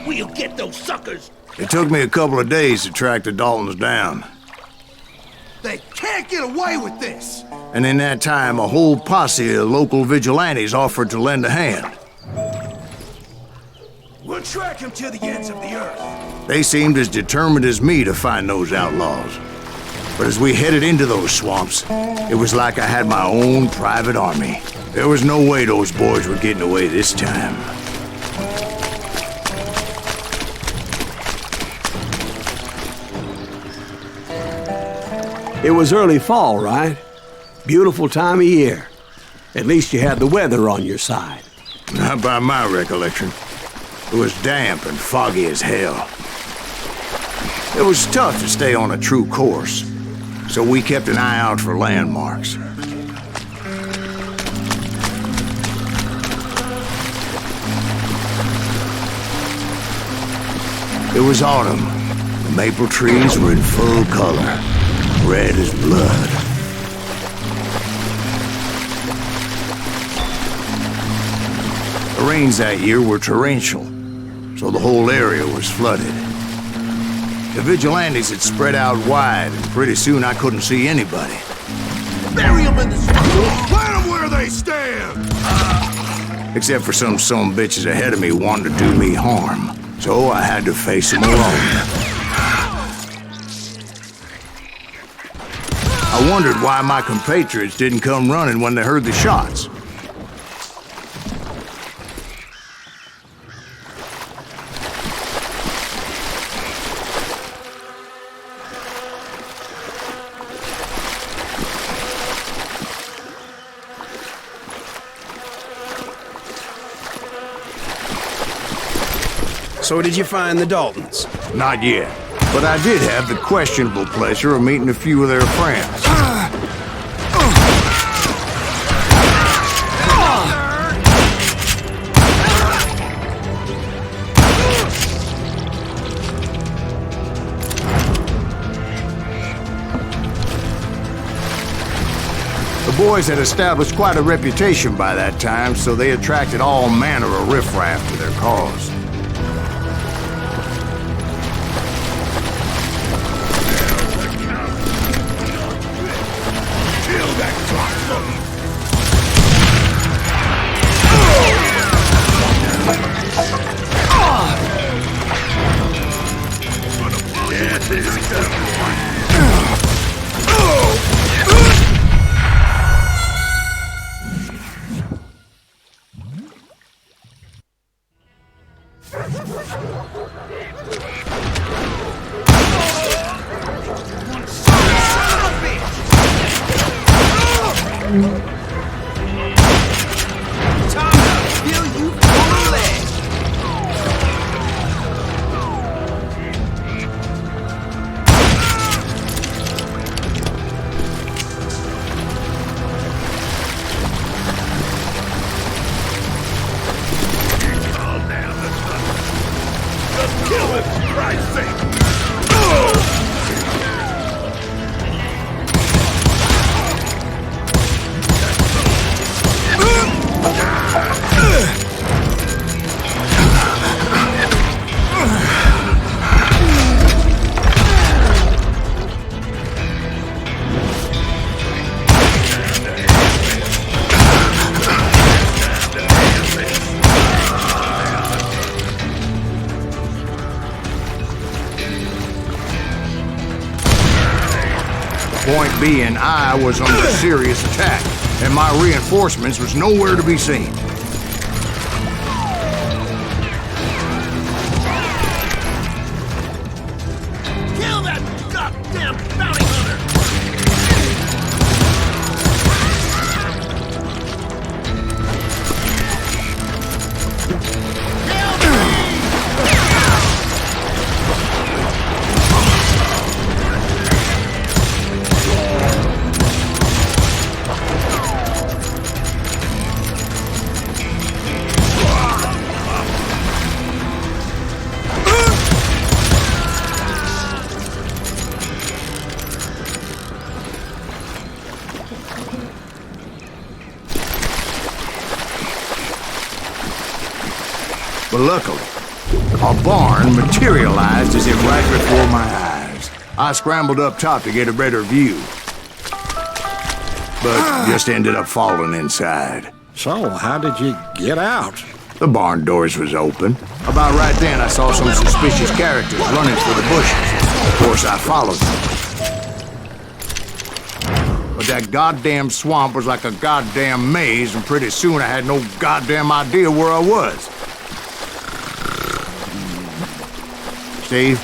We'll get those suckers! It took me a couple of days to track the Daltons down. They can't get away with this! And in that time, a whole posse of local vigilantes offered to lend a hand. We'll track him to the ends of the earth. They seemed as determined as me to find those outlaws. But as we headed into those swamps, it was like I had my own private army. There was no way those boys were getting away this time. It was early fall, right? Beautiful time of year. At least you had the weather on your side. Not by my recollection. It was damp and foggy as hell. It was tough to stay on a true course, so we kept an eye out for landmarks. It was autumn. The maple trees were in full color, red as blood. The rains that year were torrential, so the whole area was flooded. The vigilantes had spread out wide, and pretty soon I couldn't see anybody. Bury them in the snow! Plant them where they stand! Except for some bitches ahead of me wanting to do me harm. So I had to face them alone. I wondered why my compatriots didn't come running when they heard the shots. So did you find the Daltons? Not yet, but I did have the questionable pleasure of meeting a few of their friends. The boys had established quite a reputation by that time, so they attracted all manner of riffraff to their cause. Point being, I was under serious attack, and my reinforcements was nowhere to be seen. Kill that goddamn bounty hunter! But luckily, a barn materialized as if right before my eyes. I scrambled up top to get a better view, but just ended up falling inside. So, how did you get out? The barn doors was open. About right then, I saw some suspicious characters running for the bushes. Of course, I followed them. But that goddamn swamp was like a goddamn maze, and pretty soon I had no goddamn idea where I was. Steve?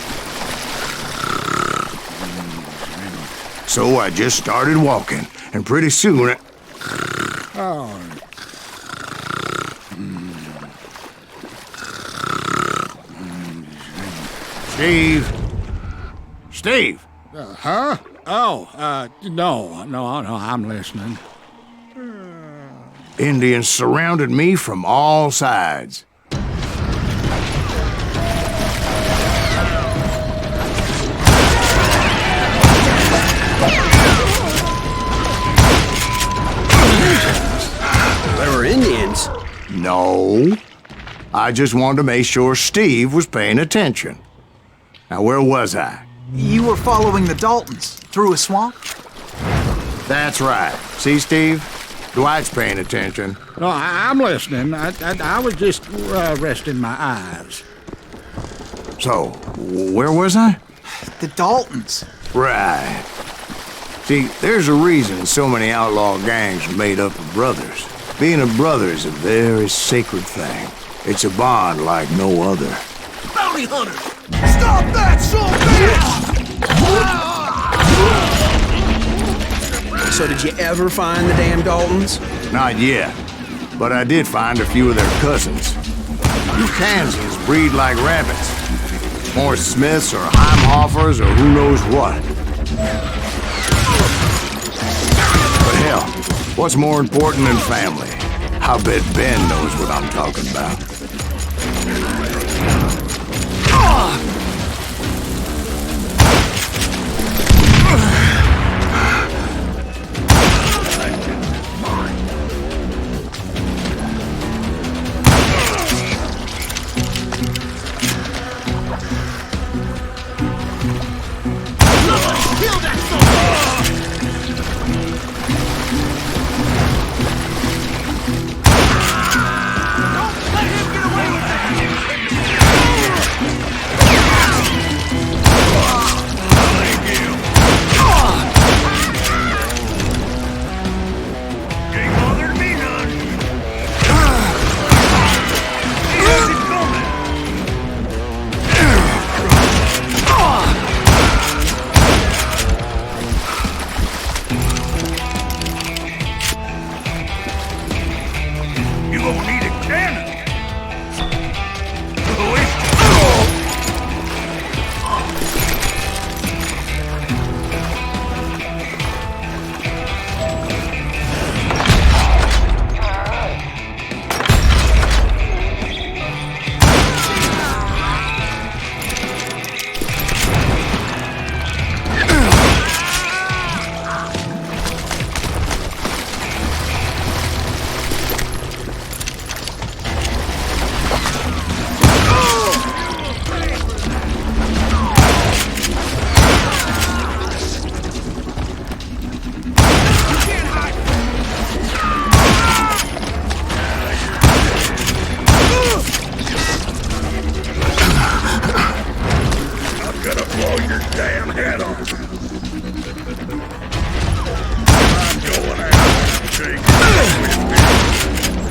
So I just started walking, and pretty soon Steve? Steve? Huh? Oh, no, I'm listening. Indians surrounded me from all sides. They were Indians. No. I just wanted to make sure Steve was paying attention. Now, where was I? You were following the Daltons through a swamp? That's right. See, Steve? Dwight's paying attention. No, I'm listening. I was just resting my eyes. So, where was I? The Daltons. Right. See, there's a reason so many outlaw gangs are made up of brothers. Being a brother is a very sacred thing. It's a bond like no other. Bounty hunters! Stop that, son bitch! So did you ever find the damn Daltons? Not yet, but I did find a few of their cousins. You Kansans breed like rabbits. More Smiths or Heimhoffers or who knows what. But hell, what's more important than family? I bet Ben knows what I'm talking about.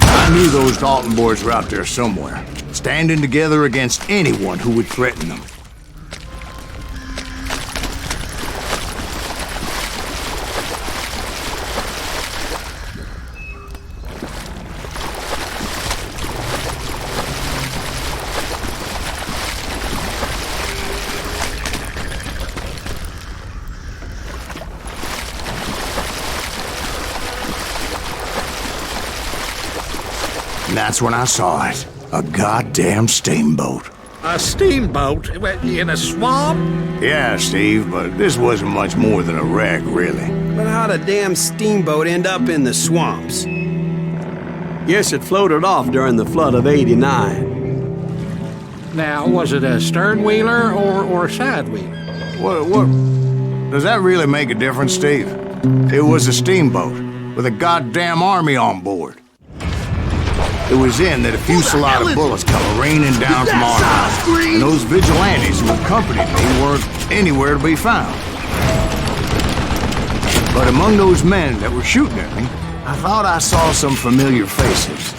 I knew those Dalton boys were out there somewhere, standing together against anyone who would threaten them. And that's when I saw it. A goddamn steamboat. A steamboat? In a swamp? Yeah, Steve, but this wasn't much more than a wreck, really. But how'd a damn steamboat end up in the swamps? Guess it floated off during the flood of '89. Now, was it a stern wheeler or a side wheeler? What? Does that really make a difference, Steve? It was a steamboat with a goddamn army on board. It was then that a fusillade of bullets come raining down from on high, and those vigilantes who accompanied me weren't anywhere to be found. But among those men that were shooting at me, I thought I saw some familiar faces.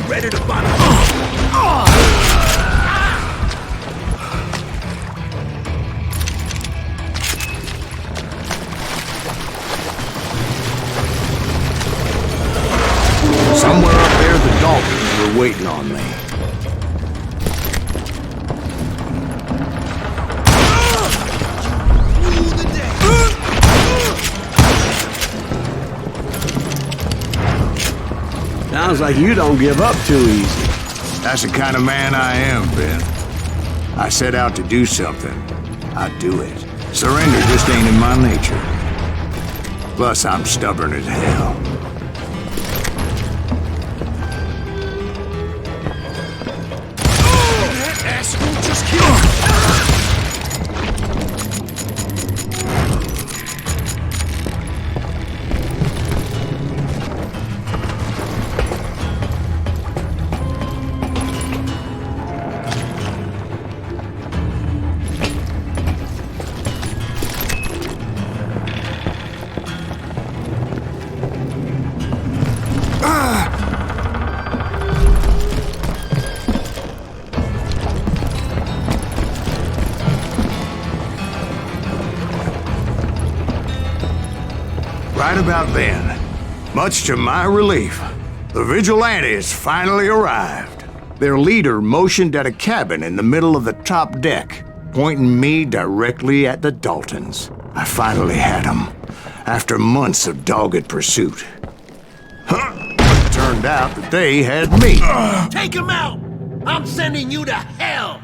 Ready to find Somewhere up there, the Daltons were waiting on me. Sounds like you don't give up too easy. That's the kind of man I am, Ben. I set out to do something. I do it. Surrender just ain't in my nature. Plus, I'm stubborn as hell. Right about then, much to my relief, the vigilantes finally arrived. Their leader motioned at a cabin in the middle of the top deck, pointing me directly at the Daltons. I finally had them, after months of dogged pursuit. It turned out that they had me. Take him out! I'm sending you to hell!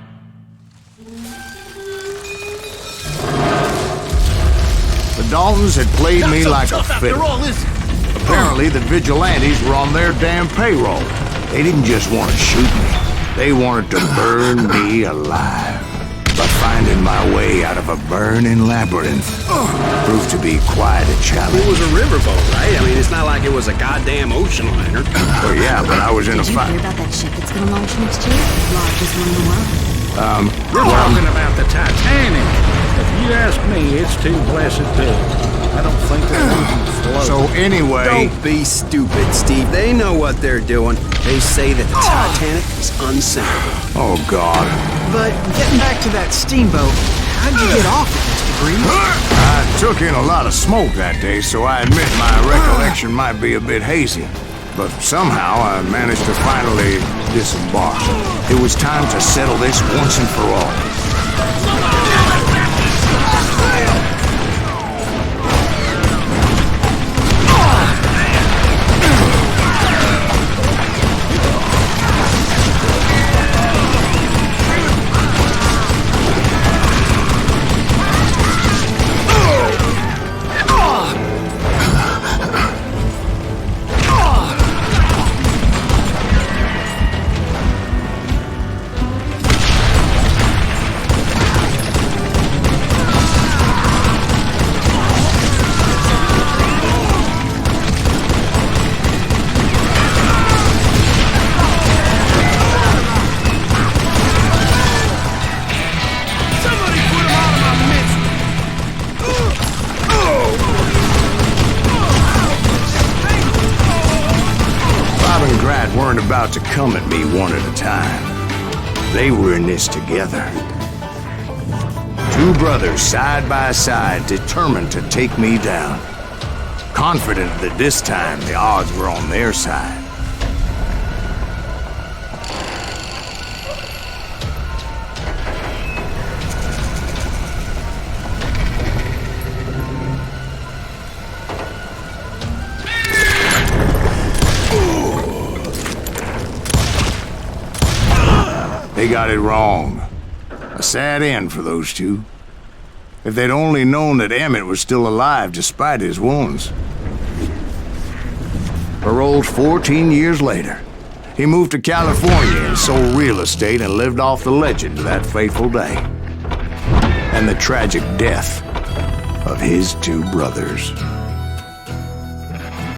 The Daltons had played Not me so like a tough after fiddle. all, is it? Apparently, the vigilantes were on their damn payroll. They didn't just want to shoot me. They wanted to burn me alive. But finding my way out of a burning labyrinth proved to be quite a challenge. It was a riverboat, right? I mean, it's not like it was a goddamn ocean liner. Oh, yeah, but I was in a Did you fight. hear about that ship that's gonna launch next year? Largest one in the world. You're talking about the Titanic. If you ask me, it's too blessed to. I don't think they'll even float. So anyway, Don't be stupid, Steve. They know what they're doing. They say that the Titanic is unsinkable. oh God, But getting back to that steamboat, how'd you get off it, Mr. Green? I took in a lot of smoke that day, so I admit my recollection might be a bit hazy. But somehow I managed to finally disembark. It was time to settle this once and for all. Weren't about to come at me one at a time. They were in this together. Two brothers side by side, determined to take me down. Confident that this time the odds were on their side. They got it wrong. A sad end for those two. If they'd only known that Emmett was still alive despite his wounds. Paroled 14 years later, he moved to California and sold real estate and lived off the legend of that fateful day. And the tragic death of his two brothers.